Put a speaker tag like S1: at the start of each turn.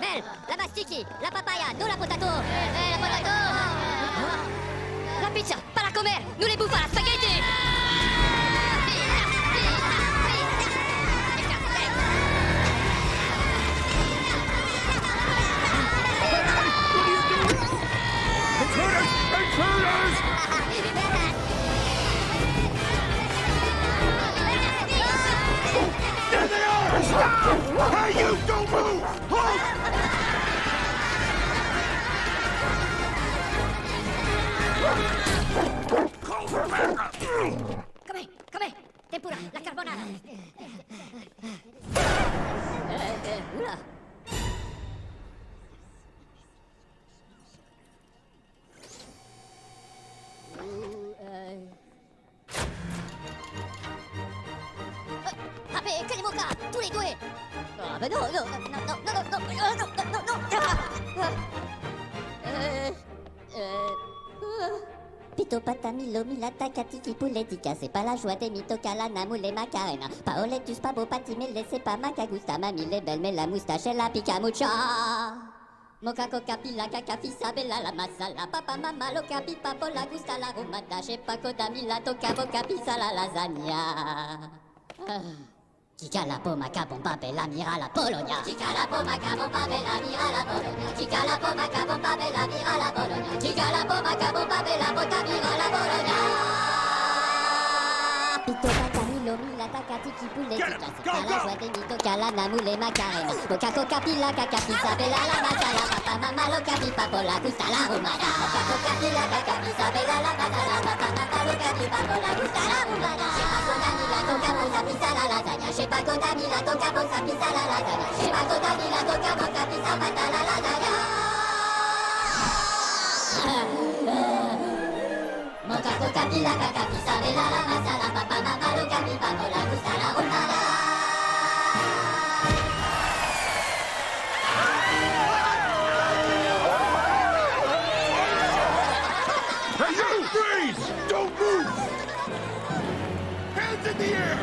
S1: Mel, la mastiki, la papaya, no la potato. La potato. La pizza, para comer, nous les bouffons à la spaghetti.
S2: There they are! Stop! Hey, you! Don't move! Halt!
S1: Come, tempura, la carbonara. Oula. Vabbè, che li moca, tu li due! No, no, no, no, no, no, no, no, no, no, no, Pito patami lo milata katiki pouletica, c'est pas la joie des mitoka la namoule macarena. Paoletus pabo patimele, c'est pas ma cagusta, mamie les belle, mais la moustache et la pica mucha. Moca coca pila caca fisa bella la masala, papa mama lo capi papo la gusta la rumata, che paco damila toca boca pisa la lasagna. Kika la poma capon pape la mira la Polonia. Kika la poma capon pape la mira la Polonia. Kika la poma capon pape la mira la Polonia. Kika la poma capon pape la bota mira la Polonia. Pito patami lo mila takatiki pouletica. C'est pas la joie des mitoka la namoule macarena. Boca coca pila caca pisa bella la masala. Papa mama lo capi papo la gusta la rumada. Boca coca pila caca pisa bella la masala. Papa mama lo capi papo la gusta la rumada. Toca boca pisa la lasagna, je pas contamina, toca boca pisa la lasagna, je pas contamina, toca boca pisa mata la lasagna. Moca coca pila caca pisa bella la masala, papa mama lo capi papo la gusta la rumada.
S2: Hey, you! Freeze! Don't move! Hands in the air!